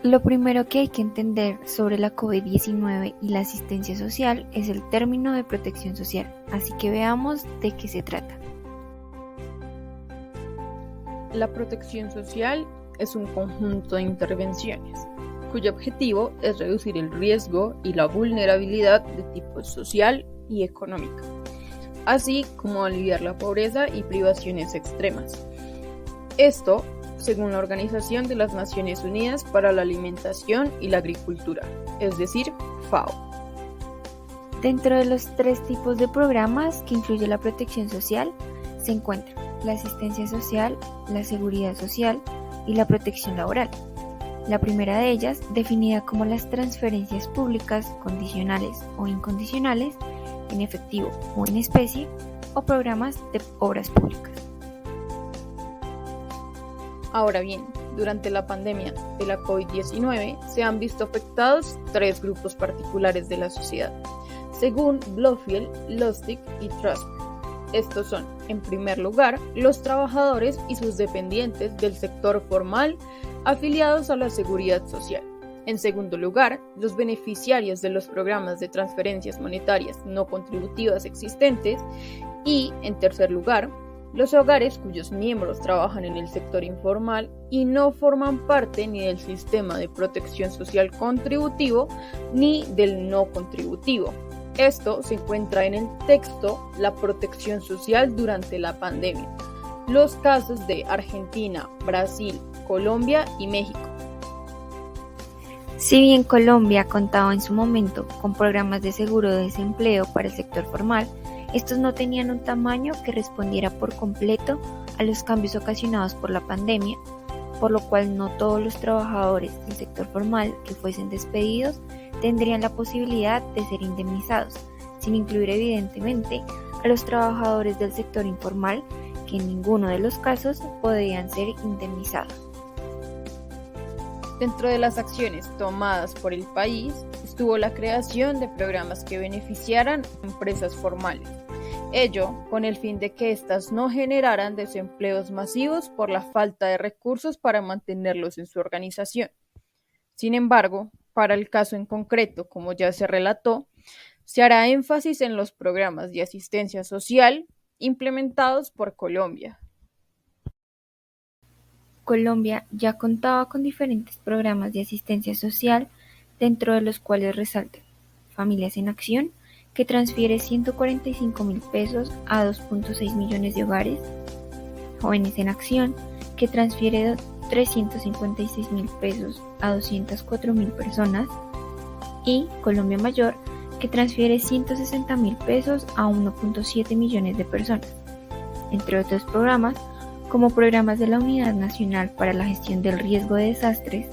Lo primero que hay que entender sobre la COVID-19 y la asistencia social es el término de protección social, así que veamos de qué se trata. La protección social es un conjunto de intervenciones cuyo objetivo es reducir el riesgo y la vulnerabilidad de tipo social y económica, así como aliviar la pobreza y privaciones extremas. Esto, según la Organización de las Naciones Unidas para la Alimentación y la Agricultura, es decir, FAO. Dentro de los 3 tipos de programas que incluye la protección social, se encuentran la asistencia social, la seguridad social y la protección laboral. La primera de ellas, definida como las transferencias públicas condicionales o incondicionales, en efectivo o en especie, o programas de obras públicas. Ahora bien, durante la pandemia de la COVID-19 se han visto afectados 3 grupos particulares de la sociedad, según Blofeld, Lustig y Trasper. Estos son, en primer lugar, los trabajadores y sus dependientes del sector formal afiliados a la seguridad social. En segundo lugar, los beneficiarios de los programas de transferencias monetarias no contributivas existentes. Y, en tercer lugar, los hogares cuyos miembros trabajan en el sector informal y no forman parte ni del sistema de protección social contributivo ni del no contributivo. Esto se encuentra en el texto La protección social durante la pandemia. Los casos de Argentina, Brasil, Colombia y México. Si bien Colombia contaba en su momento con programas de seguro de desempleo para el sector formal, estos no tenían un tamaño que respondiera por completo a los cambios ocasionados por la pandemia, por lo cual no todos los trabajadores del sector formal que fuesen despedidos tendrían la posibilidad de ser indemnizados, sin incluir evidentemente a los trabajadores del sector informal que en ninguno de los casos podían ser indemnizados. Dentro de las acciones tomadas por el país estuvo la creación de programas que beneficiaran a empresas formales, ello con el fin de que éstas no generaran desempleos masivos por la falta de recursos para mantenerlos en su organización. Sin embargo, para el caso en concreto, como ya se relató, se hará énfasis en los programas de asistencia social implementados por Colombia. Colombia ya contaba con diferentes programas de asistencia social, dentro de los cuales resaltan Familias en Acción, que transfiere 145.000 pesos a 2.6 millones de hogares, Jóvenes en Acción, que transfiere 356.000 pesos a 204.000 personas, y Colombia Mayor, que transfiere 160.000 pesos a 1.7 millones de personas, entre otros programas como programas de la Unidad Nacional para la Gestión del Riesgo de Desastres,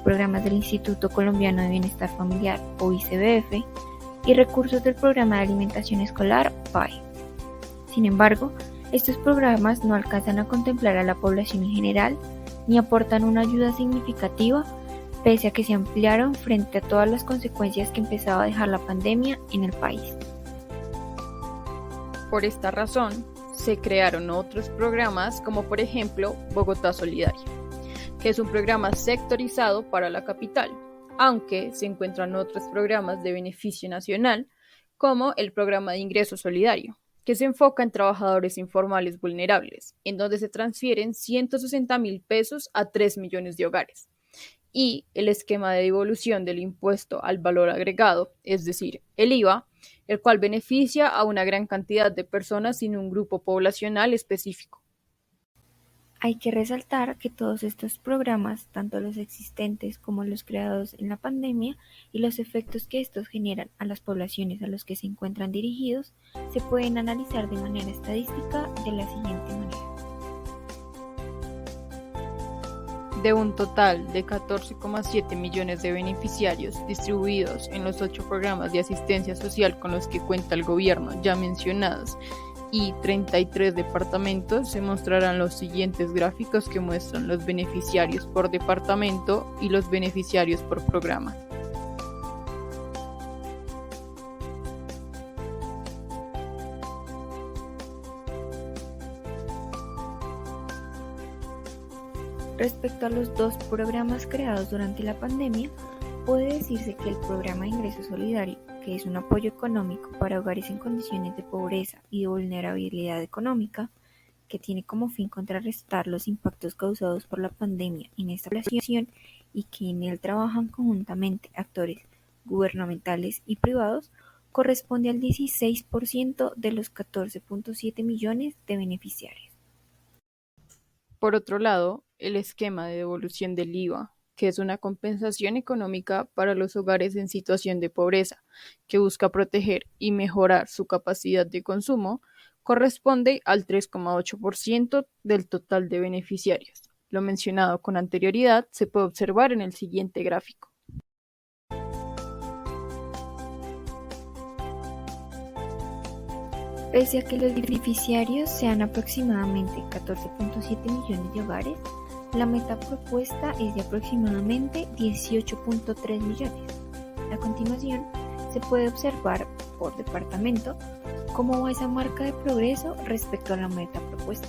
programas del Instituto Colombiano de Bienestar Familiar o ICBF y recursos del Programa de Alimentación Escolar PAE. Sin embargo, estos programas no alcanzan a contemplar a la población en general ni aportan una ayuda significativa pese a que se ampliaron frente a todas las consecuencias que empezaba a dejar la pandemia en el país. Por esta razón, se crearon otros programas como por ejemplo Bogotá Solidaria, que es un programa sectorizado para la capital, aunque se encuentran otros programas de beneficio nacional como el Programa de Ingreso Solidario, que se enfoca en trabajadores informales vulnerables, en donde se transfieren 160.000 pesos a 3 millones de hogares, y el esquema de devolución del impuesto al valor agregado, es decir, el IVA, el cual beneficia a una gran cantidad de personas sin un grupo poblacional específico. Hay que resaltar que todos estos programas, tanto los existentes como los creados en la pandemia y los efectos que estos generan a las poblaciones a las que se encuentran dirigidos, se pueden analizar de manera estadística de la siguiente manera. De un total de 14,7 millones de beneficiarios distribuidos en los 8 programas de asistencia social con los que cuenta el gobierno ya mencionados y 33 departamentos, se mostrarán los siguientes gráficos que muestran los beneficiarios por departamento y los beneficiarios por programa. Respecto a los dos programas creados durante la pandemia, puede decirse que el programa de ingreso solidario, que es un apoyo económico para hogares en condiciones de pobreza y de vulnerabilidad económica, que tiene como fin contrarrestar los impactos causados por la pandemia en esta población y que en él trabajan conjuntamente actores gubernamentales y privados, corresponde al 16% de los 14.7 millones de beneficiarios. Por otro lado, el esquema de devolución del IVA, que es una compensación económica para los hogares en situación de pobreza, que busca proteger y mejorar su capacidad de consumo, corresponde al 3,8% del total de beneficiarios. Lo mencionado con anterioridad se puede observar en el siguiente gráfico. Pese a que los beneficiarios sean aproximadamente 14.7 millones de hogares, la meta propuesta es de aproximadamente 18.3 millones. A continuación, se puede observar por departamento cómo va esa marca de progreso respecto a la meta propuesta.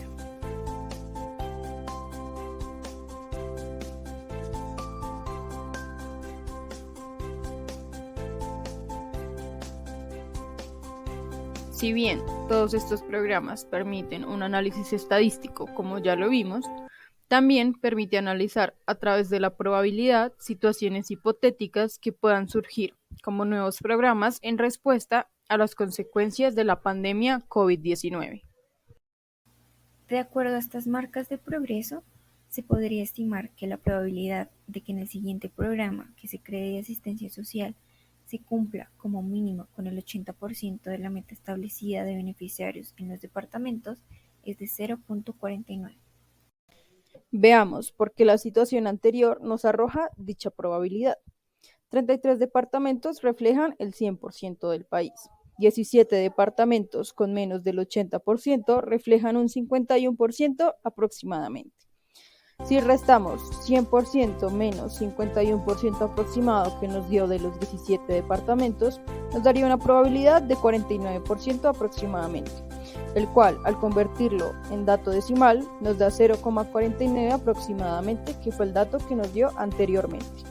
Si bien todos estos programas permiten un análisis estadístico, como ya lo vimos, también permite analizar a través de la probabilidad situaciones hipotéticas que puedan surgir como nuevos programas en respuesta a las consecuencias de la pandemia COVID-19. De acuerdo a estas marcas de progreso, se podría estimar que la probabilidad de que en el siguiente programa que se cree de asistencia social se cumpla como mínimo con el 80% de la meta establecida de beneficiarios en los departamentos es de 0.49. Veamos por qué la situación anterior nos arroja dicha probabilidad. 33 departamentos reflejan el 100% del país. 17 departamentos con menos del 80% reflejan un 51% aproximadamente. Si restamos 100% menos 51% aproximado que nos dio de los 17 departamentos, nos daría una probabilidad de 49% aproximadamente, el cual, al convertirlo en dato decimal, nos da 0,49 aproximadamente, que fue el dato que nos dio anteriormente.